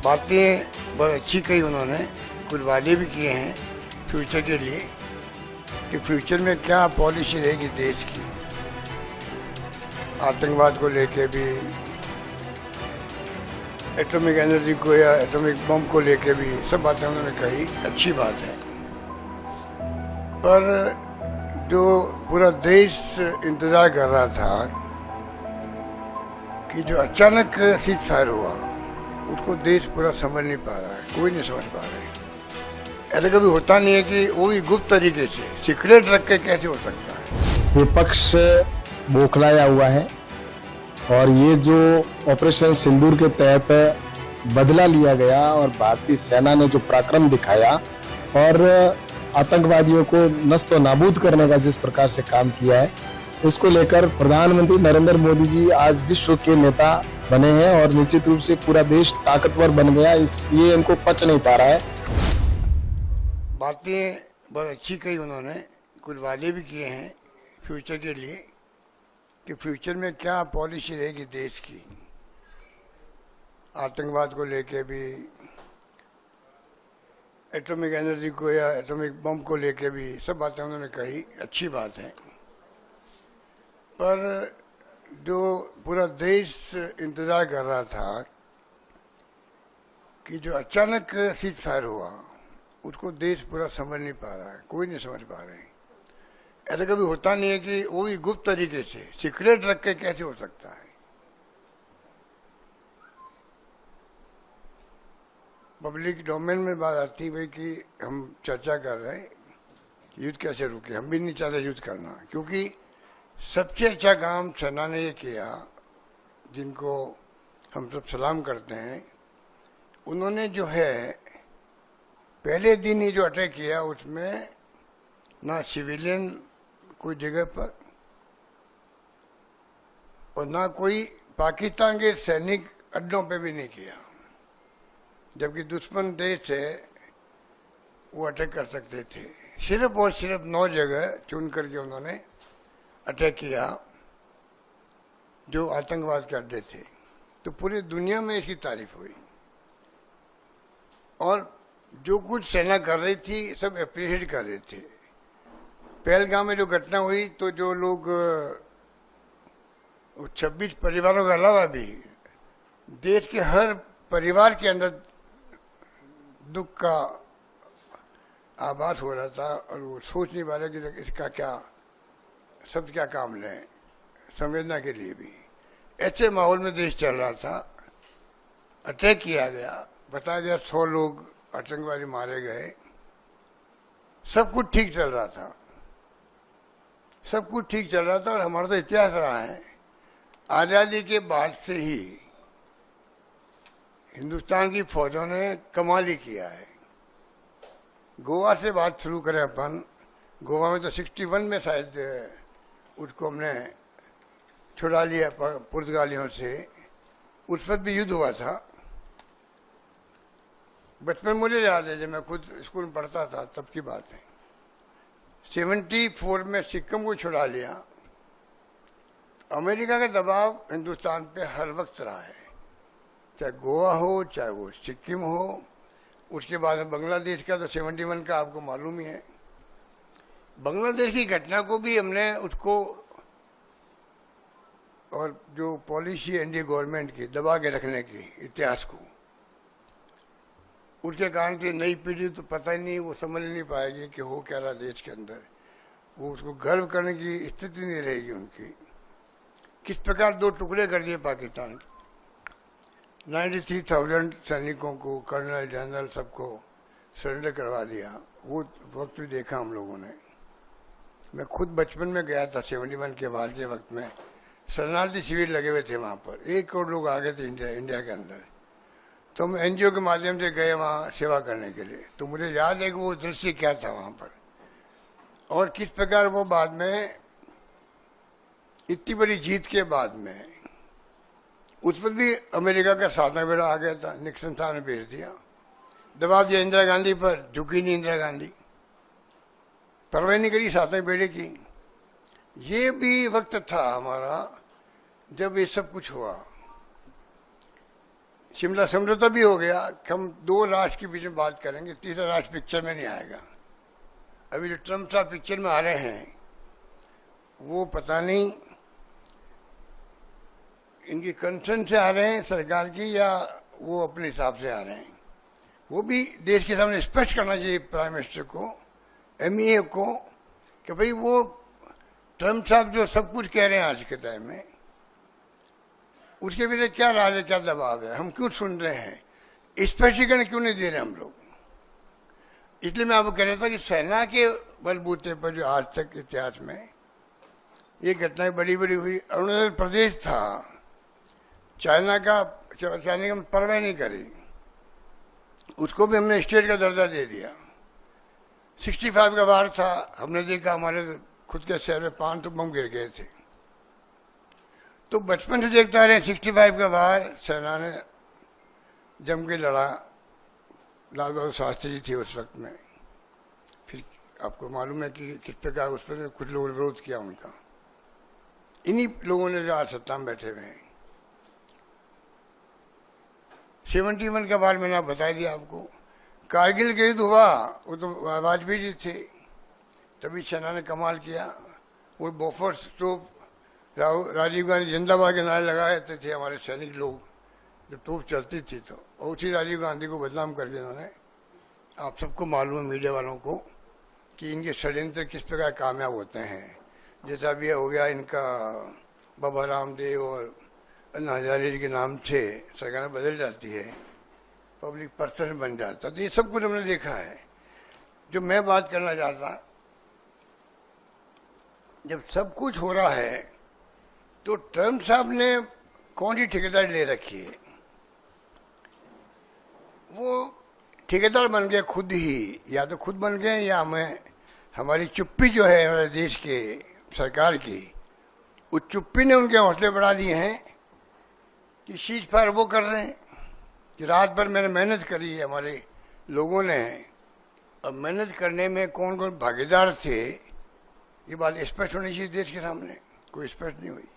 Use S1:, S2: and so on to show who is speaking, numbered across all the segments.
S1: बातें बहुत अच्छी कही उन्होंने, कुछ वादे भी किए हैं फ्यूचर के लिए कि फ्यूचर में क्या पॉलिसी रहेगी देश की, आतंकवाद को लेके भी, एटॉमिक एनर्जी को या एटॉमिक बम को लेके भी, सब बातें उन्होंने कही, अच्छी बात है। पर जो पूरा देश इंतजार कर रहा था कि जो अचानक सीज फायर हुआ, उसको देश पूरा समझ नहीं पा रहा है, कोई नहीं समझ पा रहा है। ऐसा कभी होता नहीं है कि वो भी गुप्त तरीके से सीक्रेट रख के कैसे हो सकता है।
S2: विपक्ष बौखलाया हुआ है और ये जो ऑपरेशन सिंदूर के तहत बदला लिया गया और भारतीय सेना ने जो पराक्रम दिखाया और आतंकवादियों को नष्ट नाबूद करने का जिस प्रकार से काम किया है, इसको लेकर प्रधानमंत्री नरेंद्र मोदी जी आज विश्व के नेता बने हैं और निश्चित रूप से पूरा देश ताकतवर बन गया, ये इनको पच नहीं पा रहा है।
S1: बातें बहुत अच्छी कही उन्होंने, कुछ वादे भी किए हैं फ्यूचर के लिए कि फ्यूचर में क्या पॉलिसी रहेगी देश की, आतंकवाद को लेके भी, एटॉमिक एनर्जी को या एटॉमिक बम को लेके भी, सब बातें उन्होंने कही, अच्छी बात है। पर जो पूरा देश इंतजार कर रहा था कि जो अचानक सीज फायर हुआ, उसको देश पूरा समझ नहीं पा रहा है, कोई नहीं समझ पा रहे। ऐसा कभी होता नहीं है कि वो भी गुप्त तरीके से सीक्रेट रख के कैसे हो सकता है। पब्लिक डोमेन में बात आती है भाई कि हम चर्चा कर रहे हैं कि युद्ध कैसे रुके, हम भी नहीं चाहते युद्ध करना, क्योंकि सबसे अच्छा काम सेना ने ये किया, जिनको हम सब सलाम करते हैं। उन्होंने जो है पहले दिन ही जो अटैक किया, उसमें ना सिविलियन कोई जगह पर और ना कोई पाकिस्तान के सैनिक अड्डों पे भी नहीं किया, जबकि दुश्मन देश है वो अटैक कर सकते थे। सिर्फ और सिर्फ 9 जगह चुन करके उन्होंने अटैक किया जो आतंकवाद के अड्डे थे। तो पूरी दुनिया में इसकी तारीफ हुई और जो कुछ सेना कर रही थी सब अप्रिशिएट कर रहे थे। पहलगाम में जो घटना हुई, तो जो लोग 26 परिवारों के अलावा भी देश के हर परिवार के अंदर दुख का आभास हो रहा था और वो सोच नहीं पा रहे कि इसका क्या शब्द क्या काम लें संवेदना के लिए भी। ऐसे माहौल में देश चल रहा था, अटैक किया गया, बताया गया 100 लोग आतंकवादी मारे गए, सब कुछ ठीक चल रहा था, सब कुछ ठीक चल रहा था। और हमारा तो इतिहास रहा है, आज़ादी के बाद से ही हिंदुस्तान की फौजों ने कमाल ही किया है। गोवा से बात शुरू करें अपन, गोवा में तो 61 में शायद उसको हमने छुड़ा लिया पुर्तगालियों से, उस वक्त भी युद्ध हुआ था। बचपन मुझे याद है, जब मैं खुद स्कूल में पढ़ता था तब की बात है। 74 में सिक्किम को छुड़ा लिया। अमेरिका का दबाव हिंदुस्तान पे हर वक्त रहा है, चाहे गोवा हो चाहे वो सिक्किम हो। उसके बाद बांग्लादेश का तो 71 का आपको मालूम ही है। बांग्लादेश की घटना को भी हमने उसको और जो पॉलिसी एनडीए गवर्नमेंट की दबा के रखने की इतिहास को, उसके कारण से नई पीढ़ी तो पता ही नहीं, वो समझ नहीं पाएगी कि हो क्या रहा देश के अंदर। वो उसको गर्व करने की स्थिति नहीं रहेगी उनकी। किस प्रकार 2 टुकड़े कर दिए पाकिस्तान के, 93,000 सैनिकों को, कर्नल जनरल सबको सरेंडर करवा दिया। वो वक्त भी देखा हम लोगों ने। मैं खुद बचपन में गया था 71 के बाद के वक्त में, शरणार्थी शिविर लगे हुए थे वहाँ पर, 1 करोड़ लोग आ गए थे इंडिया के अंदर। तो हम एनजीओ के माध्यम से गए वहाँ सेवा करने के लिए। तो मुझे याद है कि वो दृश्य क्या था वहाँ पर और किस प्रकार वो बाद में इतनी बड़ी जीत के बाद में उस पर भी अमेरिका का साधना बेड़ा आ गया था। निक्सन साहब ने भेज दिया, दबाव दिया इंदिरा गांधी पर, झुकी नहीं इंदिरा गांधी, परवाह नहीं करी साधना बेड़े की। ये भी वक्त था हमारा जब ये सब कुछ हुआ। शिमला समझौता भी हो गया कि हम 2 राष्ट्र के बीच में बात करेंगे, तीसरा राष्ट्र पिक्चर में नहीं आएगा। अभी जो ट्रम्प साहब पिक्चर में आ रहे हैं वो पता नहीं इनकी कंसर्न से आ रहे हैं सरकार की, या वो अपने हिसाब से आ रहे हैं। वो भी देश के सामने स्पष्ट करना चाहिए प्राइम मिनिस्टर को, MEA को, कि भाई वो ट्रम्प साहब जो सब कुछ कह रहे हैं आज के टाइम में, उसके पीछे क्या राज है, क्या दबाव है, हम क्यों सुन रहे हैं, स्पष्टीकरण क्यों नहीं दे रहे हम लोग। इसलिए मैं आपको कह रहा था कि सेना के बलबूते पर जो आज तक इतिहास में ये घटनाएं बड़ी बड़ी हुई। अरुणाचल प्रदेश था, चाइना का परवाह नहीं करी, उसको भी हमने स्टेट का दर्जा दे दिया। 65 का वार था, हमने देखा हमारे खुद के शहर में 500 बम गिर गए थे। तो बचपन से देखता रहे 65 का वार, सेना ने जम के लड़ा, लाल बहादुर शास्त्री जी थे उस वक्त में। फिर आपको मालूम है कि किस प्रकार उस पर कुछ लोगों ने विरोध किया उनका, इन्हीं लोगों ने जो आज सत्ता में बैठे हुए हैं। 71 का बार मैंने बता दिया आपको। कारगिल के युद्ध हुआ, वो तो वाजपेयी जी थे, तभी सेना ने कमाल किया। वो बोफोर्स तोप, राजीव गांधी जिंदाबाद के नारे लगाए थे हमारे सैनिक लोग, जब तोप चलती थी तो, और उसी राजीव गांधी को बदनाम करके इन्होंने, आप सबको मालूम है मीडिया वालों को, कि इनके षड्यंत्र किस प्रकार कामयाब होते हैं। जैसा भी हो गया इनका बाबा रामदेव और अन्ना हजारे जी के नाम से सरकार बदल जाती है, पब्लिक पर्सन बन जाता, तो ये सब कुछ हमने देखा है। जो मैं बात करना चाहता, जब सब कुछ हो रहा है तो ट्रम्प साहब ने कौन सी ठेकेदारी ले रखी है। वो ठेकेदार बन गए खुद ही, या तो खुद बन गए या हमें हमारी चुप्पी जो है हमारे देश के सरकार की, उस चुप्पी ने उनके हौसले बढ़ा दिए हैं कि सीज फायर वो कर रहे हैं कि रात भर मैंने मेहनत करी है हमारे लोगों ने। अब मेहनत करने में कौन कौन भागीदार थे, ये बात स्पष्ट होनी चाहिए देश के सामने, कोई स्पष्ट नहीं हुई।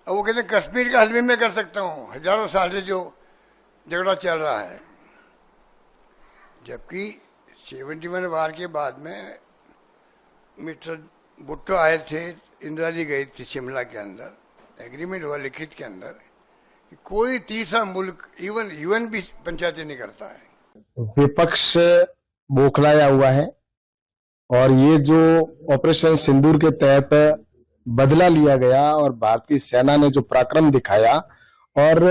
S1: अब वो कहते हैं कश्मीर का हल भी मैं कर सकता हूँ, हजारों साल से जो झगड़ा चल रहा है। जबकि 71 वार के बाद में मिस्टर भुट्टो आए थे, इंदिरा जी गई थी शिमला के अंदर, एग्रीमेंट हुआ लिखित के अंदर कि कोई तीसरा मुल्क, इवन UN भी पंचायती नहीं करता है।
S2: विपक्ष बौखलाया हुआ है और ये जो ऑपरेशन सिंदूर के तहत बदला लिया गया और भारतीय सेना ने जो पराक्रम दिखाया और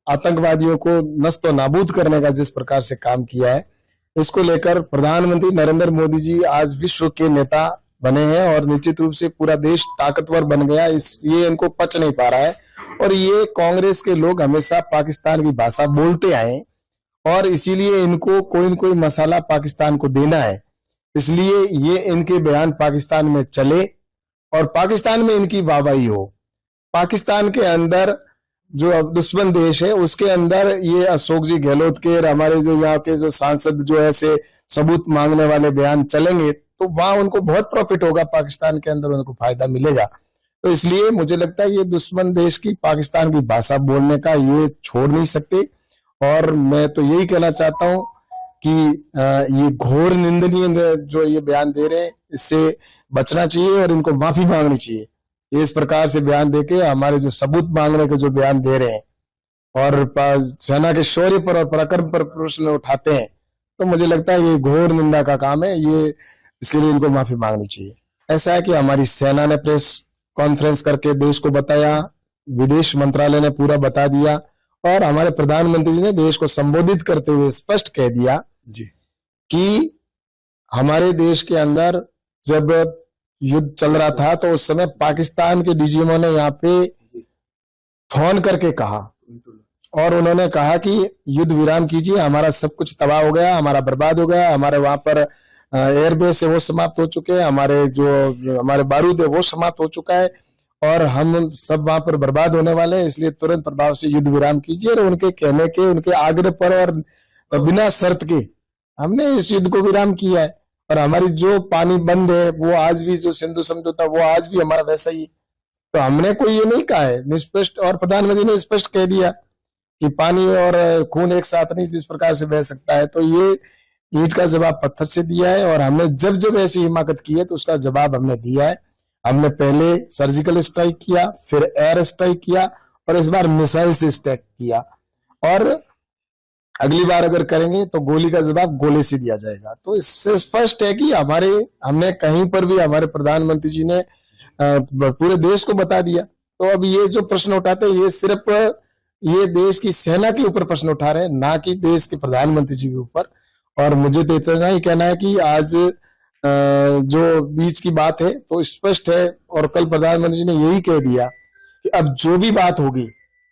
S2: आतंकवादियों को नष्ट नाबूद करने का जिस प्रकार से काम किया है, इसको लेकर प्रधानमंत्री नरेंद्र मोदी जी आज विश्व के नेता बने हैं और निश्चित रूप से पूरा देश ताकतवर बन गया। ये इनको पच नहीं पा रहा है और ये कांग्रेस के लोग हमेशा पाकिस्तान की भाषा बोलते आए और इसीलिए इनको कोई न कोई मसाला पाकिस्तान को देना है, इसलिए ये इनके बयान पाकिस्तान में चले और पाकिस्तान में इनकी वाहवाही हो। पाकिस्तान के अंदर जो अब दुश्मन देश है उसके अंदर ये अशोक जी गहलोत के और हमारे जो यहाँ के जो सांसद जो ऐसे सबूत मांगने वाले बयान चलेंगे तो वहां उनको बहुत प्रॉफिट होगा, पाकिस्तान के अंदर उनको फायदा मिलेगा। तो इसलिए मुझे लगता है ये दुश्मन देश की पाकिस्तान की भाषा बोलने का ये छोड़ नहीं सकते और मैं तो यही कहना चाहता हूं कि ये घोर निंदनीय जो ये बयान दे रहे हैं इससे बचना चाहिए और इनको माफी मांगनी चाहिए। इस प्रकार से बयान देके हमारे जो सबूत मांगने के जो बयान दे रहे हैं और सेना के शौर्य पर और पराक्रम पर प्रश्न उठाते हैं तो मुझे लगता है ये घोर निंदा का काम है, ये इसके लिए इनको माफी मांगनी चाहिए। ऐसा है कि हमारी सेना ने प्रेस कॉन्फ्रेंस करके देश को बताया, विदेश मंत्रालय ने पूरा बता दिया और हमारे प्रधानमंत्री जी ने देश को संबोधित करते हुए स्पष्ट कह दिया जी कि हमारे देश के अंदर जब युद्ध चल रहा था तो उस समय पाकिस्तान के डीजीएमओ ने यहाँ पे फोन करके कहा और उन्होंने कहा कि युद्ध विराम कीजिए, हमारा सब कुछ तबाह हो गया, हमारा बर्बाद हो गया, हमारे वहां पर एयरबेस है वो समाप्त हो चुके हैं, हमारे जो हमारे बारूद है वो समाप्त हो चुका है और हम सब वहां पर बर्बाद होने वाले हैं, इसलिए तुरंत प्रभाव से युद्ध विराम कीजिए। और उनके कहने के, उनके आग्रह पर और बिना शर्त के हमने इस युद्ध को विराम किया है और हमारी जो पानी बंद है वो आज भी, जो सिंधु समझौता वो आज भी हमारा वैसा ही। तो हमने कोई ये नहीं कहा है, निष्पष्ट, और प्रधानमंत्री ने स्पष्ट कह दिया कि पानी और खून एक साथ नहीं जिस प्रकार से बह सकता है। तो ये ईंट का जवाब पत्थर से दिया है और हमने जब जब ऐसी हिमाकत की है तो उसका जवाब हमने दिया है। हमने पहले सर्जिकल स्ट्राइक किया, फिर एयर स्ट्राइक किया और इस बार मिसाइल से स्ट्राइक किया और अगली बार अगर करेंगे तो गोली का जवाब गोले से दिया जाएगा। तो इससे स्पष्ट है कि हमने कहीं पर भी हमारे प्रधानमंत्री जी ने पूरे देश को बता दिया। तो अब ये जो प्रश्न उठाते हैं ये सिर्फ ये देश की सेना के ऊपर प्रश्न उठा रहे हैं, ना कि देश के प्रधानमंत्री जी के ऊपर। और मुझे तो इतना ही कहना है कि आज जो बीच की बात है तो स्पष्ट है और कल प्रधानमंत्री जी ने यही कह दिया कि अब जो भी बात होगी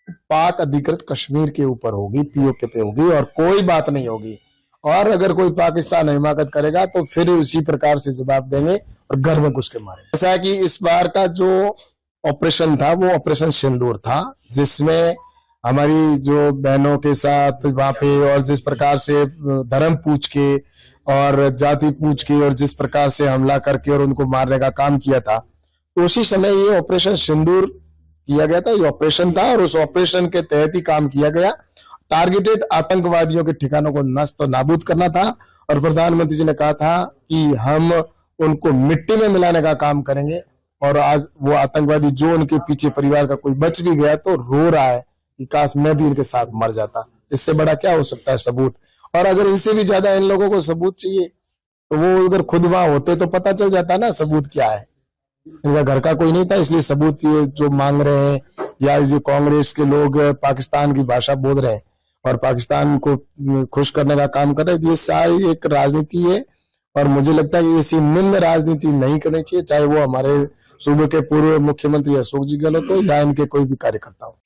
S2: पाक अधिकृत कश्मीर के ऊपर होगी, पीओके पे होगी और कोई बात नहीं होगी। और अगर कोई पाकिस्तान हिमाकत करेगा तो फिर उसी प्रकार से जवाब देंगे और घर में घुस के मारेंगे। ऐसा है कि इस बार का जो ऑपरेशन था वो ऑपरेशन सिंदूर था, जिसमें हमारी जो बहनों के साथ वहां पे और जिस प्रकार से धर्म पूछ के और जाति पूछ के और जिस प्रकार से हमला करके और उनको मारने का काम किया था, उसी समय ये ऑपरेशन सिंदूर किया गया था। ये ऑपरेशन था और उस ऑपरेशन के तहत ही काम किया गया। टारगेटेड आतंकवादियों के ठिकानों को नष्ट नाबूद करना था और प्रधानमंत्री जी ने कहा था कि हम उनको मिट्टी में मिलाने का काम करेंगे। और आज वो आतंकवादी जो उनके पीछे परिवार का कोई बच भी गया तो रो रहा है कि काश मैं भी इनके साथ मर जाता। इससे बड़ा क्या हो सकता है सबूत। और अगर इनसे भी ज्यादा इन लोगों को सबूत चाहिए तो वो अगर खुद वहां होते तो पता चल जाता ना सबूत क्या है। इनका घर का कोई नहीं था, इसलिए सबूत ये जो मांग रहे हैं या जो कांग्रेस के लोग पाकिस्तान की भाषा बोल रहे हैं और पाकिस्तान को खुश करने का काम कर रहे हैं, ये सारी एक राजनीति है। और मुझे लगता है कि ऐसी निम्न राजनीति नहीं करनी चाहिए, चाहे वो हमारे सूबे के पूर्व मुख्यमंत्री अशोक जी गहलोत हो या इनके कोई भी कार्यकर्ता हो।